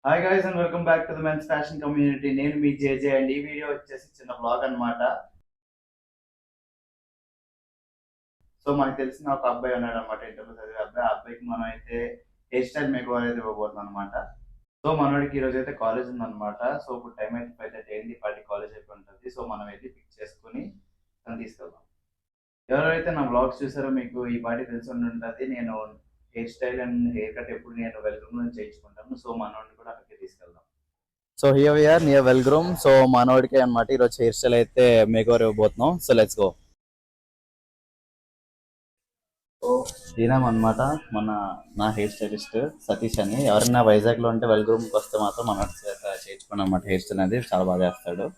Hi guys and welcome back to the men's fashion community. నేను మీ జేజే and ఈ video వచ్చేసి చిన్న బ్లాగ్ అన్నమాట. సో మనకు తెలిసిన ఒక అబ్బాయి ఉన్నాడు అనమాట, ఇంటర్లో చదివే అబ్బాయి. ఆ అబ్బాయికి మనం అయితే హెయిర్ స్టైల్ మేక్ ఓవర్ అయితే ఇవ్వబోతున్నాం అనమాట. సో మనోడికి ఈ రోజు అయితే కాలేజ్ ఉందన్నమాట. సో ఇప్పుడు టైం అయితే 5:30 అయింది, పార్టీ కాలేజ్ అయిపోయి ఉంటుంది. సో మనం వెళ్ళి పిక్ చేసుకుని తను తీసుకెళ్దాం. ఎవరైతే నా బ్లాగ్స్ చూసారో మీకు ఈ పార్టీ తెలిసి ఉండి ఉంటుంది. నేను hair style and hair cut ఎప్పుడు నేను వెల్కమ్ నుంచి చేయించుకుంటాను. సో మనోడిని కూడా అక్కడికి తీసుకెళ్దాం. So here we are near well groom. So మనోడికి అనమాట ఈరోజు హెయిర్ స్టైల్ అయితే మేక్ ఓవర్ ఇవ్వబోతున్నాం. So let's go. సో ఈయన అనమాట మన నా హెయిర్ స్టైలిస్ట్ సతీష్ అని. ఎవరైనా వైజాగ్ లో ఉంటే వెల్గ్రూమ్కి వస్తే మాత్రం మనోడి చేత చేయించుకుని అనమాట. హెయిర్ స్టైల్ అనేది చాలా బాగా వేస్తాడు.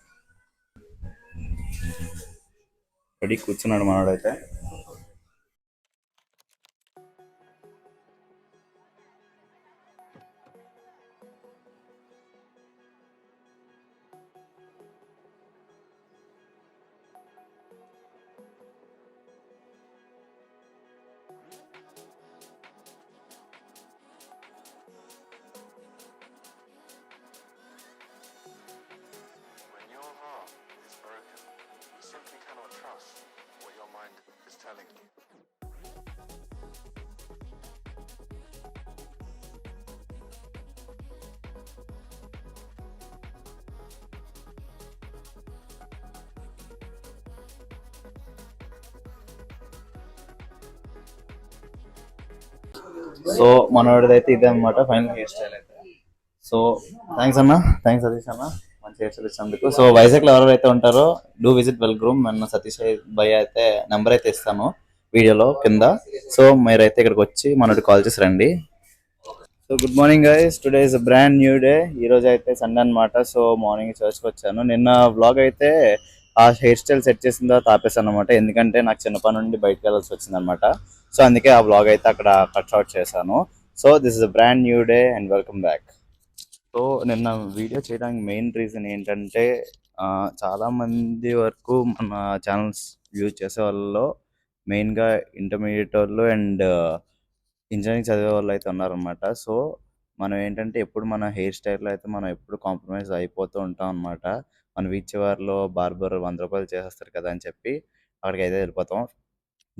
రెడీ కూర్చున్నాడు మనోడైతే. When your heart is broken, you simply cannot trust what your mind is telling you. So మనోడిదైతే ఇదే అనమాట ఫైనల్ హెయిర్ స్టైల్ అయితే. సో థ్యాంక్స్ అన్న, థ్యాంక్స్ సతీష్ అన్న మంచి హెయిర్ స్టైల్ ఇచ్చినందుకు. సో వైజాగ్ లో ఎవరైతే ఉంటారో డూ విజిట్ వెల్గ్రూమ్. మన సతీష్ భయ్య అయితే నెంబర్ అయితే ఇస్తాను వీడియోలో కింద. సో మీరైతే ఇక్కడికి వచ్చి మనోడి కాల్ చేసి రండి. So good morning guys, today is brand new day. ఈ రోజు అయితే సండే అనమాట. సో మార్నింగ్ చర్చ్కి వచ్చాను. నిన్న వ్లాగ్ అయితే ఆ హెయిర్ స్టైల్ సెట్ చేసిన తర్వాత ఆపేసాను అనమాట. ఎందుకంటే నాకు చిన్నప్పటి నుండి బయటకు వెళ్ళాల్సి వచ్చింది అనమాట. సో అందుకే ఆ వ్లాగ్ అయితే అక్కడ కట్ అవుట్ చేశాను. So this is brand new day and welcome back. So నిన్న వీడియో చేయడానికి మెయిన్ రీజన్ ఏంటంటే చాలా మంది వరకు మన ఛానల్స్ యూజ్ చేసే వాళ్ళలో మెయిన్గా ఇంటర్మీడియట్ వాళ్ళు అండ్ ఇంజనీరింగ్ చదివే వాళ్ళు అయితే ఉన్నారనమాట. సో మనం ఏంటంటే ఎప్పుడు మన హెయిర్ స్టైల్లో అయితే మనం ఎప్పుడు కాంప్రమైజ్ అయిపోతూ ఉంటాం అనమాట. మన వీధి చివరిలో బార్బర్ 100 రూపాయలు చేసేస్తారు కదా అని చెప్పి అక్కడికి అయితే వెళ్ళిపోతాం.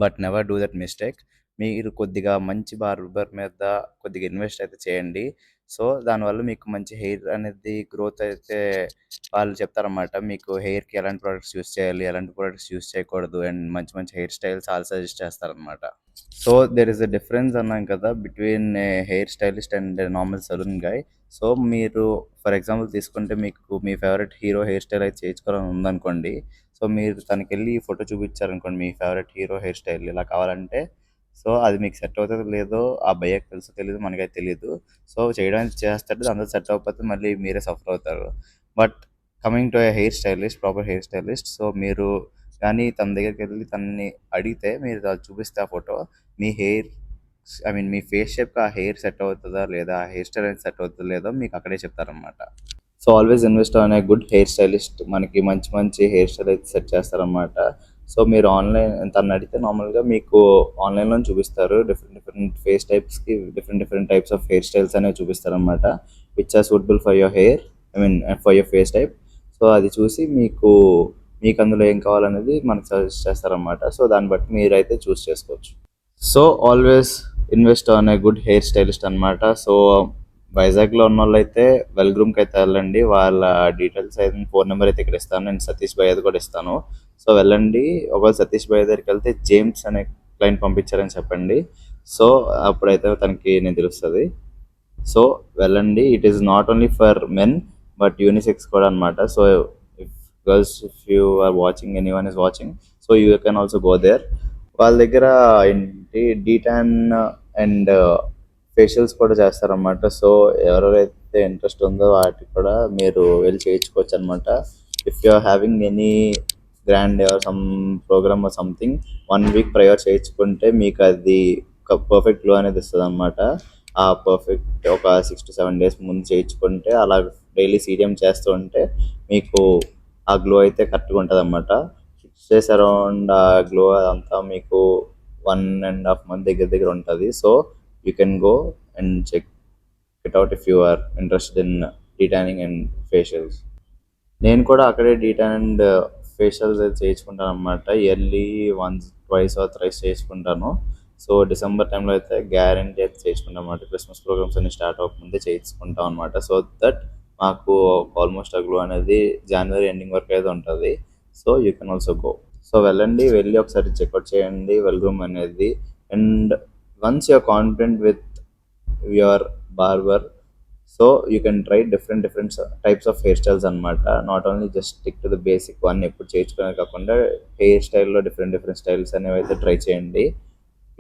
But never do that mistake. మీరు కొద్దిగా మంచి బార్బర్ మీద కొద్దిగా ఇన్వెస్ట్ అయితే చేయండి. సో దానివల్ల మీకు మంచి హెయిర్ అనేది గ్రోత్ అయితే వాళ్ళు చెప్తారన్నమాట. మీకు హెయిర్కి ఎలాంటి ప్రోడక్ట్స్ యూస్ చేయాలి, ఎలాంటి ప్రోడక్ట్స్ యూస్ చేయకూడదు అండ్ మంచి మంచి హెయిర్ స్టైల్స్ వాళ్ళు సజెస్ట్ చేస్తారనమాట. So there is a difference అన్నాం కదా between hair stylist and normal salon guy. So మీరు ఫర్ ఎగ్జాంపుల్ తీసుకుంటే మీకు మీ ఫేవరెట్ హీరో హెయిర్ స్టైల్ అయితే చేయించుకోవాలని ఉందనుకోండి. సో మీరు తనకెళ్ళి ఫోటో చూపించారనుకోండి మీ ఫేవరెట్ హీరో హెయిర్ స్టైల్ ఇలా కావాలంటే, సో అది మీకు సెట్ అవుతుందో లేదో ఆ భయ్యకి తెలుసో తెలియదు, మనకైతే తెలియదు. సో చేయడానికి చేస్తాడు, అందరూ సెట్ అవ్వకపోతే మళ్ళీ మీరే సఫర్ అవుతారు. But coming to A hair stylist, proper hair stylist, so మీరు కానీ తన దగ్గరికి వెళ్ళి తనని అడిగితే మీరు అది చూపిస్తే ఆ ఫోటో మీ హెయిర్ మీ ఫేస్ షేప్కి ఆ హెయిర్ సెట్ అవుతుందా లేదా, ఆ హెయిర్ స్టైల్ సెట్ అవుతుందో లేదో మీకు అక్కడే చెప్తారనమాట. So always invest on a good hair stylist. మనకి మంచి మంచి హెయిర్ స్టైల్ అయితే సెట్ చేస్తారనమాట. సో మీరు ఆన్లైన్ తను అడిగితే నార్మల్గా మీకు ఆన్లైన్లో చూపిస్తారు. డిఫరెంట్ డిఫరెంట్ ఫేస్ టైప్స్కి different different types of hair styles అనేవి చూపిస్తారనమాట. Which are suitable for your hair, for your face type. So అది చూసి మీకు అందులో ఏం కావాలనేది మనకు సజెస్ట్ చేస్తారనమాట. సో దాన్ని బట్టి మీరైతే చూస్ చేసుకోవచ్చు. So always invest on a good hair stylist అనమాట. సో వైజాగ్లో ఉన్న వాళ్ళు అయితే వెల్గ్రూమ్కి అయితే వెళ్ళండి. వాళ్ళ డీటెయిల్స్ అయితే ఫోన్ నెంబర్ అయితే ఇక్కడ ఇస్తాను. నేను సతీష్ భయ్యది కూడా ఇస్తాను. సో వెళ్ళండి. ఒకవేళ సతీష్ భయ్య దగ్గరికి వెళ్తే జేమ్స్ అనే క్లయింట్ పంపించారని చెప్పండి. సో అప్పుడైతే తనకి నేను తెలుస్తుంది. సో వెళ్ళండి. It is not only for men but unisex కూడా అనమాట. So if girls, if you are watching, anyone is watching, so you can also go there. వాళ్ళ దగ్గర ఏంటి డీటాన్ అండ్ ఫేషియల్స్ కూడా చేస్తారన్నమాట. సో ఎవరైతే ఇంట్రెస్ట్ ఉందో వాటికి కూడా మీరు వెళ్ళి చేయించుకోవచ్చు అనమాట. If you are having any grand or some programme or something 1 week prior చేయించుకుంటే మీకు అది ఒక పర్ఫెక్ట్ గ్లో అనేది ఇస్తుంది అనమాట. ఆ పర్ఫెక్ట్ ఒక 6 to 7 days ముందు చేయించుకుంటే అలా డైలీ సీరియం చేస్తూ ఉంటే మీకు ఆ గ్లో అయితే కరెక్ట్గా ఉంటుంది అనమాట. 6 days అరౌండ్ ఆ గ్లో అంతా మీకు 1.5 month దగ్గర దగ్గర ఉంటుంది. So you can go and check. it out if you are interested in detailing and facials. నేను కూడా అక్కడే డీటాన్ అండ్ ఫేషియల్స్ అయితే చేయించుకుంటాను అనమాట. Yearly once twice or thrice చేసుకుంటాను. సో డిసెంబర్ టైంలో అయితే గ్యారంటీ అయితే చేసుకుంటాం అనమాట. క్రిస్మస్ ప్రోగ్రామ్స్ అన్ని స్టార్ట్ అవ్వకముందే చేయించుకుంటాం అనమాట. సో దట్ మాకు ఆల్మోస్ట్ ఆ గ్లో అనేది జనవరి ఎండింగ్ వరకు అయితే ఉంటుంది. So you can also go. So వెళ్ళి ఒకసారి చెక్అవుట్ చేయండి వెల్ రూమ్ అనేది. And once you're confident with your barber, so you can try different types of hair styles అనమాట. Not only just stick to the basic one ఎప్పుడు చేయించుకునే కాకుండా hair స్టైల్లో different styles అనేవి అయితే ట్రై చేయండి.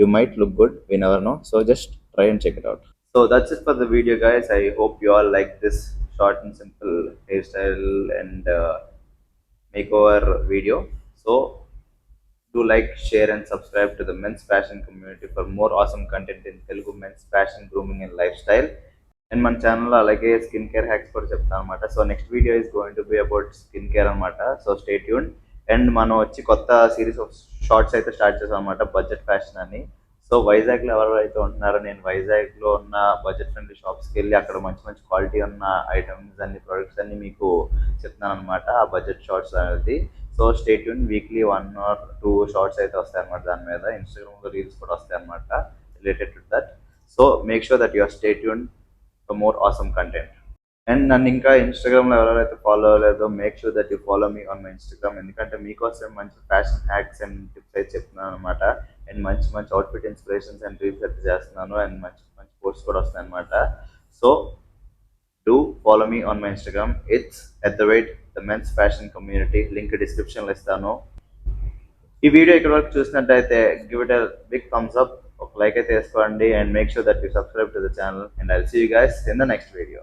You might look good, we never know. So just try and check it out. So that's it for the video, guys. I hope you all like this short and simple hairstyle and makeover video. So do like, share and subscribe to the men's fashion community for more awesome content in Telugu men's fashion, grooming and lifestyle. And మన ఛానల్లో అలాగే skin care hacks కూడా చెప్తాను అనమాట. So next video is going to be about skin care అనమాట. So stay tune. And మనం వచ్చి కొత్త సిరీస్ ఆఫ్ షార్ట్స్ అయితే స్టార్ట్ చేసాం అనమాట, బడ్జెట్ ఫ్యాషన్ అని. సో వైజాగ్లో ఎవరైతే ఉంటున్నారో, నేను వైజాగ్లో ఉన్న బడ్జెట్ ఫ్రెండ్లీ షాప్స్కి వెళ్ళి అక్కడ మంచి క్వాలిటీ ఉన్న ఐటమ్స్ అన్ని ప్రొడక్ట్స్ అన్ని మీకు చెప్తున్నాను అనమాట, ఆ బడ్జెట్ షార్ట్స్ అనేది. So stay tune. Weekly 1 or 2 shorts అయితే వస్తాయి అనమాట. దాని మీద ఇన్స్టాగ్రామ్లో రీల్స్ కూడా వస్తాయి అనమాట related to that. So make sure that you are stay tune for more awesome content. And నన్ను ఇంకా ఇన్స్టాగ్రామ్లో ఎవరైతే ఫాలో అవ్వలేదో, make sure that you follow me on my Instagram. ఎందుకంటే మీకోసం మంచి ఫ్యాషన్ హ్యాక్స్ అండ్ టిప్స్ అయితే చెప్తున్నాను అనమాట. అండ్ మంచి అవుట్ఫిట్ ఇన్స్పిరేషన్స్ అండ్ రీల్స్ అయితే చేస్తున్నాను. అండ్ మంచి పోస్ట్స్ కూడా వస్తాయి అనమాట. So do follow me on my Instagram. It's @the men's fashion community. Link డిస్క్రిప్షన్లో ఇస్తాను. ఈ వీడియో ఇక్కడ వరకు చూసినట్టయితే give it a big thumbs up, ఒక లైక్ అయితే వేసుకోండి. And make sure that you subscribe to the channel. And I'll see you guys in the next video.